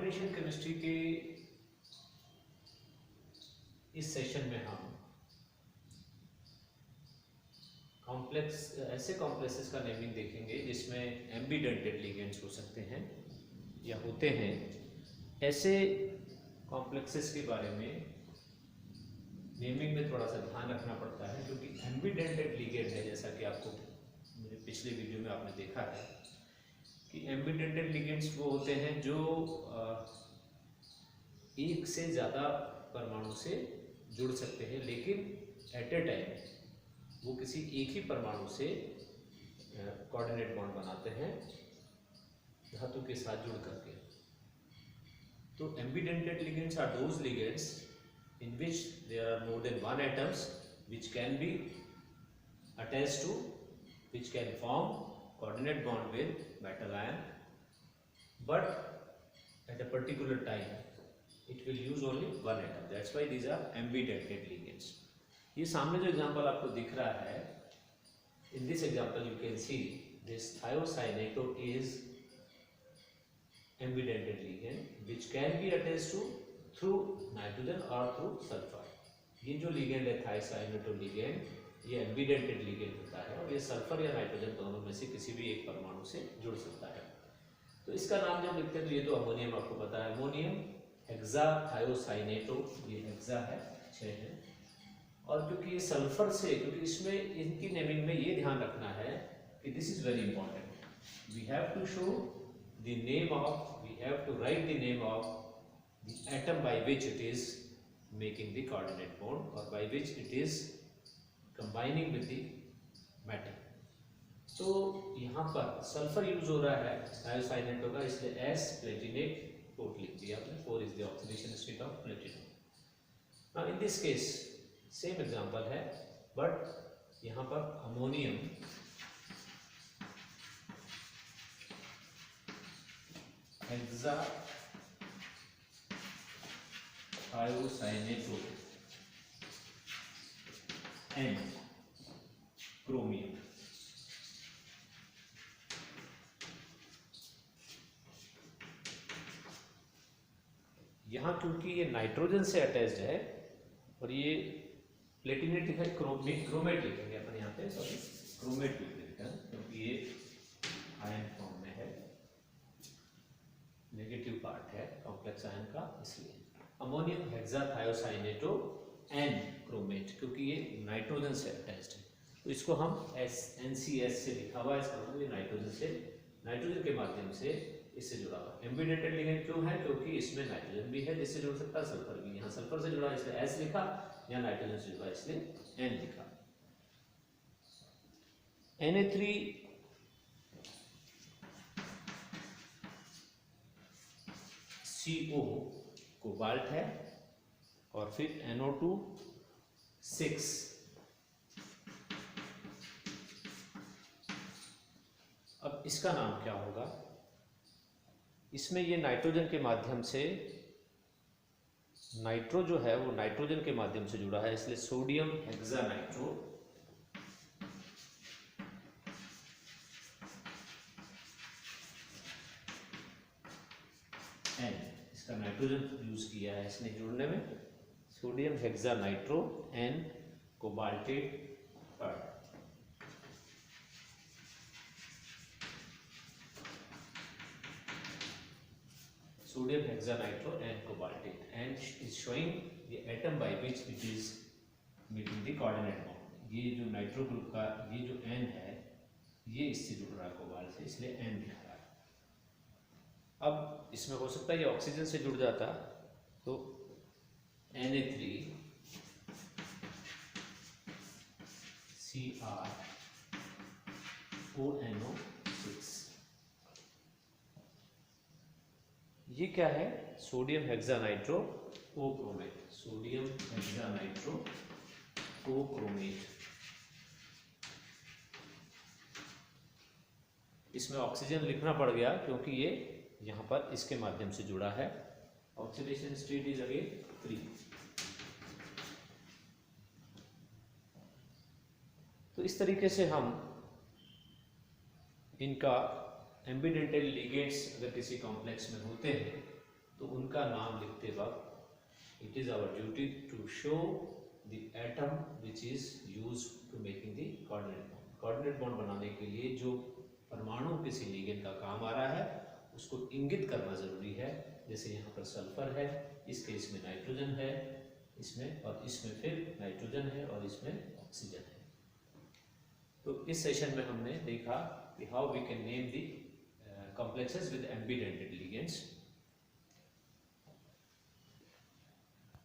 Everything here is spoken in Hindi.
ऑर्गेनाइजेशन केमिस्ट्री के इस सेशन में हम ऐसे कॉम्प्लेक्सेस का नेमिंग देखेंगे जिसमें एम्बीडेंटेड लिगेंड्स हो सकते हैं या होते हैं। ऐसे कॉम्प्लेक्सेस के बारे में नेमिंग में थोड़ा सा ध्यान रखना पड़ता है, क्योंकि एम्बीडेंटेड लिगेंड है, जैसा कि आपको मेरे पिछले वीडियो में आपने देखा है कि एम्बीडेंटेड लिगेंड्स वो होते हैं जो एक से ज़्यादा परमाणु से जुड़ सकते हैं, लेकिन एट ए टाइम वो किसी एक ही परमाणु से कोऑर्डिनेट बॉन्ड बनाते हैं धातु के साथ जुड़ करके। तो ambidentate ligands are those ligands in which there are more than one atoms which can be attached to, which can form coordinate bond with metal ion, but at a particular time it will use only one atom. That's why these are ambidentate ligands. ये सामने जो एग्जांपल आपको दिख रहा है, in this example you can see this thiocyanate is ambidentate ligand which can be attached to through nitrogen और थ्रू सल्फर। ये जो लिगेंड है थायोसाइनेटो लिगेंड, ये एम्बीडेंटेड लिगेंड होता है और ये सल्फर या नाइट्रोजन दोनों में से किसी भी एक परमाणु से जुड़ सकता है। तो इसका नाम जब लिखते हैं तो ये तो अमोनियम आपको पता है, अमोनियम हेक्साथायोसाइनेटो, ये हेक्सा है 6 है। और क्योंकि ये सल्फर से, क्योंकि इसमें इनकी नेमिंग में ये ध्यान रखना है कि this is very important, we have to show the name of, we have to write the name of the atom by which it is making the coordinate bond or by which it is combining with the metal. तो यहाँ पर सल्फर यूज हो रहा है थायोसाइनेटो का, इसलिए S प्लेटिनेट पोर्ट लिख दिया आपने, 4 is the oxidation state of platinum. Now in this case same example है, बट यहाँ पर ammonium hexa thiocyanato and chromium. यहाँ क्योंकि ये नाइट्रोजन से अटैच्ड है और ये प्लेटिनेट लिखा है, क्रोमेट लिखेंगे अपन यहाँ पे, सॉरी क्रोमेट लिख देते हैं क्योंकि ये आयन फॉर्म में है, नेगेटिव पार्ट है कॉम्प्लेक्स आयन का, इसलिए अमोनियम हेक्साथायोसाइनेटो एंड क्रोमेट, क्योंकि ये नाइट्रोजन से अटैच्ड है तो इसको हम NCS से लिखा हुआ है, इसका मतलब ये नाइट्रोजन से, नाइट्रोजन के माध्यम से इससे जुड़ा हुआ। एम्बीडेंटेड लिगेंड क्यों है? क्योंकि इसमें नाइट्रोजन भी है जिससे जुड़ सकता है, सल्फर भी, यहाँ सल्फर से जुड़ा इसलिए S लिखा, यहाँ नाइट्रोजन से जुड़ा इसलिए N लिखा। Na3CO कोबाल्ट है और फिर NO2 6, अब इसका नाम क्या होगा? इसमें ये नाइट्रोजन के माध्यम से, नाइट्रो जो है वो नाइट्रोजन के माध्यम से जुड़ा है, इसलिए सोडियम हेक्सानाइट्रो एन, इसका नाइट्रोजन यूज किया है इसने जुड़ने में, सोडियम हेक्सानाइट्रो एन कोबाल्टेट पर। Sodium hexanitro and cobaltate, and is showing the atom by which it is making the coordinate bond. ये जो नाइट्रो ग्रुप का ये जो N है ये इससे जुड़ रहा है कोबाल्ट से, इसलिए N दिख रहा है। अब इसमें हो सकता है ये ऑक्सीजन से जुड़ जाता तो Na3CrONO6, ये क्या है? Sodium hexanitro cochromate, sodium hexanitro cochromate. इसमें ऑक्सीजन लिखना पड़ गया क्योंकि ये यहाँ पर इसके माध्यम से जुड़ा है। Oxidation state is again 3। तो इस तरीके से हम इनका एम्बीडेंटेड लिगेंड्स अगर किसी कॉम्प्लेक्स में होते हैं तो उनका नाम लिखते वक्त it is our duty to show the atom which is use to making the coordinate bond. Coordinate bond बनाने के लिए जो परमाणु किसी लिगेंड का काम आ रहा है उसको इंगित करना ज़रूरी है। जैसे यहाँ पर सल्फर है, इस केस में नाइट्रोजन है इसमें, और इसमें फिर नाइट्रोजन है और इसमें ऑक्सीजन है। तो इस सेशन में हमने देखा कि how we can name the complexes with ambident ligands.